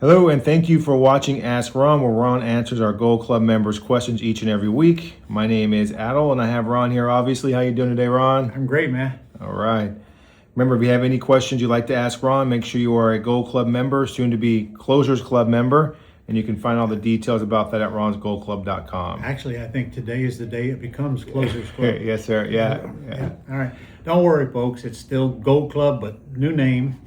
Hello, and thank you for watching Ask Ron, where Ron answers our Gold Club members' questions each and every week. My name is Adel, and I have Ron here, obviously. How you doing today, Ron? I'm great, man. All right. Remember, if you have any questions you'd like to ask Ron, make sure you are a Gold Club member, soon to be Closers Club member, and you can find all the details about that at ronsgoldclub.com. Actually, I think today is the day it becomes Closers Club. Yes, sir. Yeah. All right. Don't worry, folks. It's still Gold Club, but new name.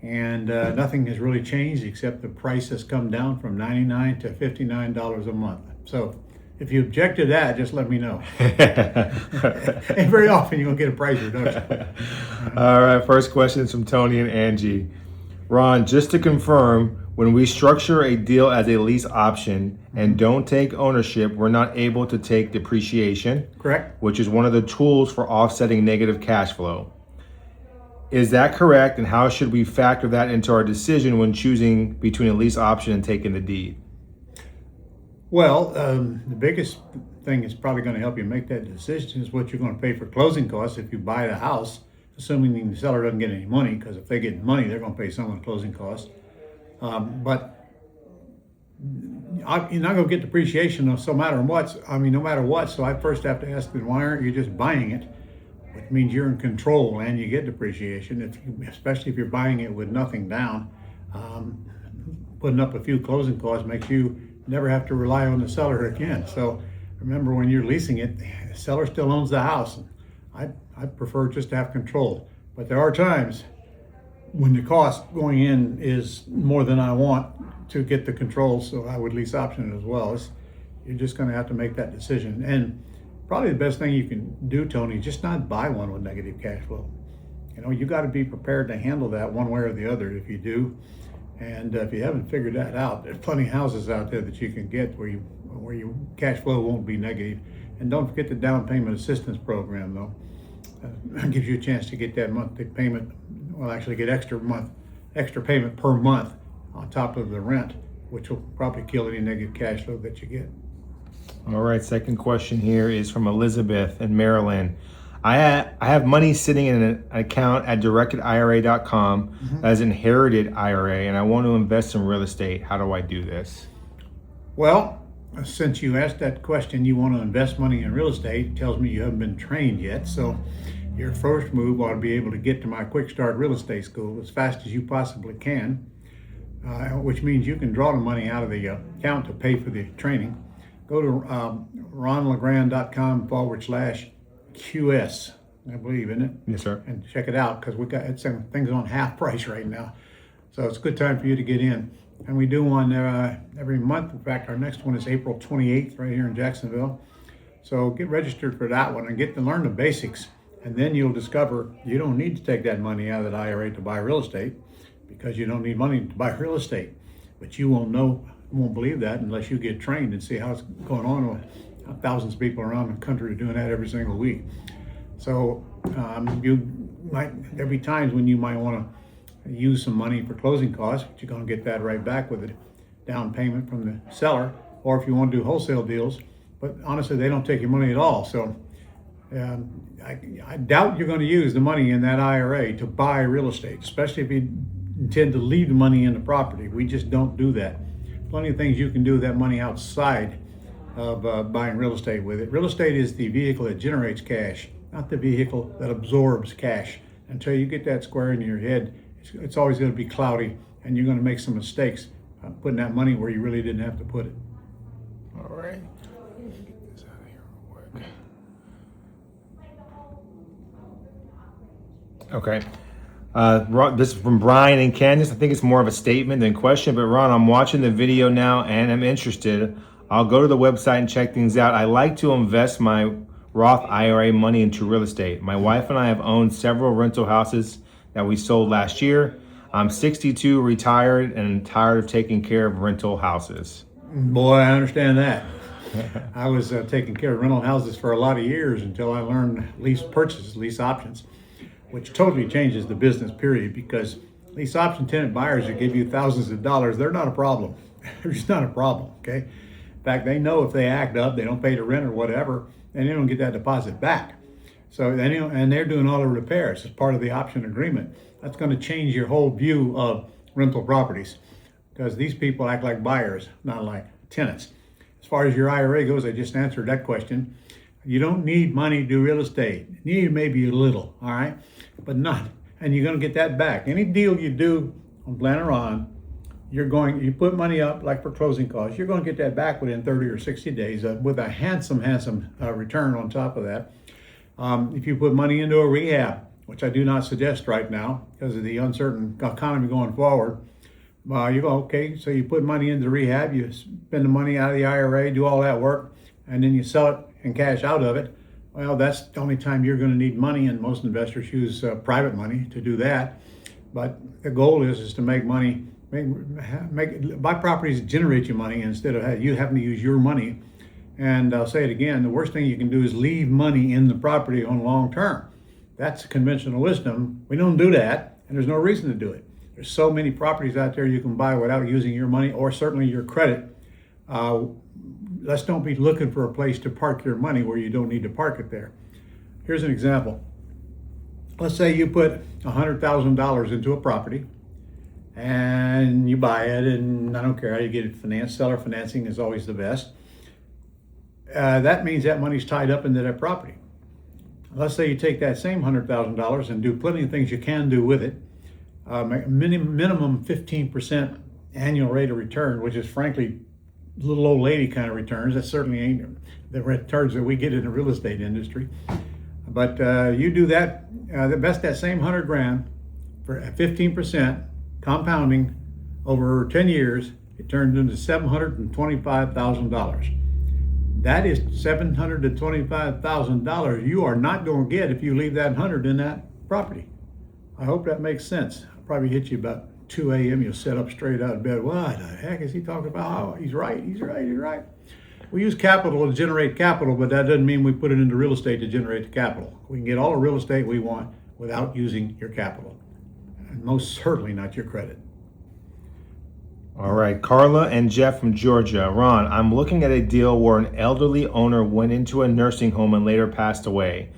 And nothing has really changed except the price has come down from $99 to $59 a month. So if you object to that, just let me know. And very often you're going to get a price reduction. All right. First question is from Tony and Angie. Ron, just to confirm, when we structure a deal as a lease option and don't take ownership, we're not able to take depreciation. Correct. Which is one of the tools for offsetting negative cash flow. Is that correct? And how should we factor that into our decision when choosing between a lease option and taking the deed? Well, the biggest thing that's probably going to help you make that decision is what you're going to pay for closing costs if you buy the house, assuming the seller doesn't get any money, because if they get money, they're going to pay some of the closing costs. But you're not going to get depreciation no matter what. So I first have to ask them, why aren't you just buying it? Which means you're in control and you get depreciation, especially if you're buying it with nothing down. Putting up a few closing costs makes you never have to rely on the seller again. So remember, when you're leasing it, the seller still owns the house. I prefer just to have control. But there are times when the cost going in is more than I want to get the control, so I would lease option it as well. You're just going to have to make that decision. And probably the best thing you can do, Tony, is just not buy one with negative cash flow. You got to be prepared to handle that one way or the other if you do. And if you haven't figured that out, there's plenty of houses out there that you can get where your cash flow won't be negative. And don't forget the down payment assistance program, though. It gives you a chance to get that monthly payment, actually get extra payment per month on top of the rent, which will probably kill any negative cash flow that you get. All right, second question here is from Elizabeth in Maryland. I have money sitting in an account at directedira.com as inherited IRA, and I want to invest in real estate. How do I do this? Well, since you asked that question, you want to invest money in real estate, it tells me you haven't been trained yet. So your first move ought to be able to get to my Quick Start Real Estate School as fast as you possibly can, which means you can draw the money out of the account to pay for the training. Go to ronlegrand.com /QS, I believe, isn't it? Yes, sir. And check it out, because things on half price right now. So it's a good time for you to get in. And we do one every month. In fact, our next one is April 28th right here in Jacksonville. So get registered for that one and get to learn the basics. And then you'll discover you don't need to take that money out of that IRA to buy real estate, because you don't need money to buy real estate. But you won't believe that unless you get trained and see how it's going on. Thousands of people around the country are doing that every single week. So there'll be times when you might want to use some money for closing costs, but you're going to get that right back with a down payment from the seller, or if you want to do wholesale deals. But honestly, they don't take your money at all. So I doubt you're going to use the money in that IRA to buy real estate, especially if you intend to leave the money in the property. We just don't do that. Plenty of things you can do with that money outside of buying real estate with it. Real estate is the vehicle that generates cash, not the vehicle that absorbs cash. Until you get that square in your head, it's always going to be cloudy, and you're going to make some mistakes putting that money where you really didn't have to put it. All right. Get this out of here real quick. Okay. This is from Brian and Candace. I think it's more of a statement than question, but Ron, I'm watching the video now and I'm interested. I'll go to the website and check things out. I like to invest my Roth IRA money into real estate. My wife and I have owned several rental houses that we sold last year. I'm 62, retired, and tired of taking care of rental houses. Boy, I understand that. I was taking care of rental houses for a lot of years until I learned lease options, which totally changes the business, period, because lease option tenant buyers who give you thousands of dollars, they're not a problem. They're just not a problem, okay? In fact, they know if they act up, they don't pay the rent or whatever, and they don't get that deposit back. So, and they're doing all the repairs as part of the option agreement. That's going to change your whole view of rental properties. because these people act like buyers, not like tenants. As far as your IRA goes, I just answered that question. You don't need money to do real estate. You need maybe a little, all right? But not, and you're going to get that back. Any deal you do on plan or on, you put money up like for closing costs, you're going to get that back within 30 or 60 days with a handsome return on top of that. If you put money into a rehab, which I do not suggest right now because of the uncertain economy going forward, you go, okay, so you put money into rehab, you spend the money out of the IRA, do all that work, and then you sell it and cash out of it. Well, that's the only time you're going to need money, and most investors use private money to do that. But the goal is to make money, buy properties that generate you money instead of you having to use your money. And I'll say it again, the worst thing you can do is leave money in the property on long term. That's conventional wisdom. We don't do that, and there's no reason to do it. There's so many properties out there you can buy without using your money or certainly your credit. Let's don't be looking for a place to park your money where you don't need to park it there. Here's an example. Let's say you put $100,000 into a property and you buy it, and I don't care how you get it financed. Seller financing is always the best. That means that money's tied up into that property. Let's say you take that same $100,000 and do plenty of things you can do with it. Minimum 15% annual rate of return, which is frankly little old lady kind of returns. That certainly ain't the returns that we get in the real estate industry. But you do that, invest that same 100 grand for 15% compounding over 10 years, it turns into $725,000. That is $725,000 you are not going to get if you leave that 100 in that property. I hope that makes sense. I'll probably hit you about 2 a.m. You'll sit up straight out of bed. What the heck is he talking about? Oh, he's right. We use capital to generate capital, but that doesn't mean we put it into real estate to generate the capital. We can get all the real estate we want without using your capital, and most certainly not your credit. All right, Carla and Jeff from Georgia. Ron, I'm looking at a deal where an elderly owner went into a nursing home and later passed away.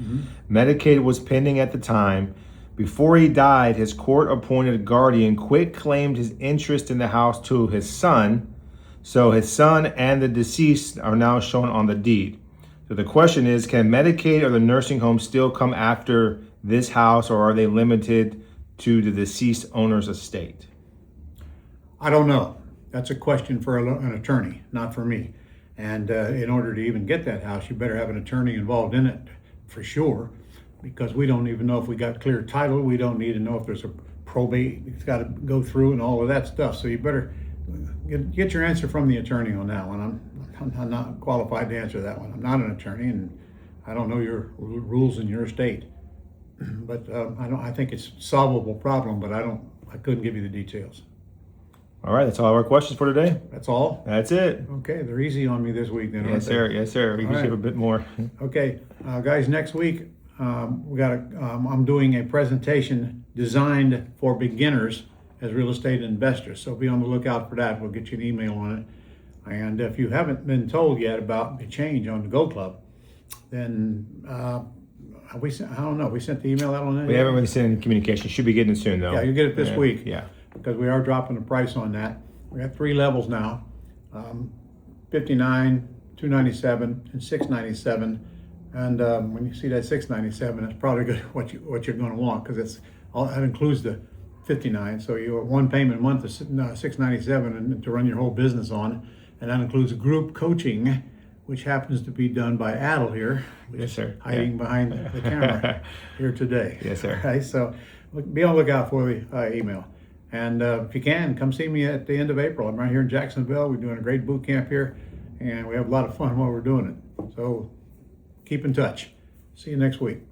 Medicaid was pending at the time. Before he died, his court-appointed guardian quit-claimed his interest in the house to his son. So his son and the deceased are now shown on the deed. So the question is, can Medicaid or the nursing home still come after this house, or are they limited to the deceased owner's estate? I don't know. That's a question for an attorney, not for me. And in order to even get that house, you better have an attorney involved in it for sure, because we don't even know if we got clear title. We don't need to know if there's a probate it's got to go through and all of that stuff. So you better get your answer from the attorney on that one. I'm not qualified to answer that one. I'm not an attorney, and I don't know your rules in your state. But I think it's a solvable problem, but I couldn't give you the details. All right, that's all our questions for today. That's all? That's it. Okay, they're easy on me this week then. Yes, sir. Yes, sir. We usually have a bit more. Okay, guys, next week I'm doing a presentation designed for beginners as real estate investors. So be on the lookout for that. We'll get you an email on it. And if you haven't been told yet about the change on the Go Club, then I don't know. We sent the email out on that. We haven't really sent any communication. Should be getting it soon, though. Yeah, you'll get it this week. Yeah. Because we are dropping the price on that. We got 3 levels now, 59, 297, and 697. And when you see that 697, that's probably good what you're going to want, because that includes the 59. So you have one payment a month of 697 and to run your whole business on, and that includes group coaching, which happens to be done by Adel here. Yes, sir. Hiding behind the camera here today. Yes, sir. Okay, so be on the lookout for the email. And if you can, come see me at the end of April. I'm right here in Jacksonville. We're doing a great boot camp here, and we have a lot of fun while we're doing it. So keep in touch. See you next week.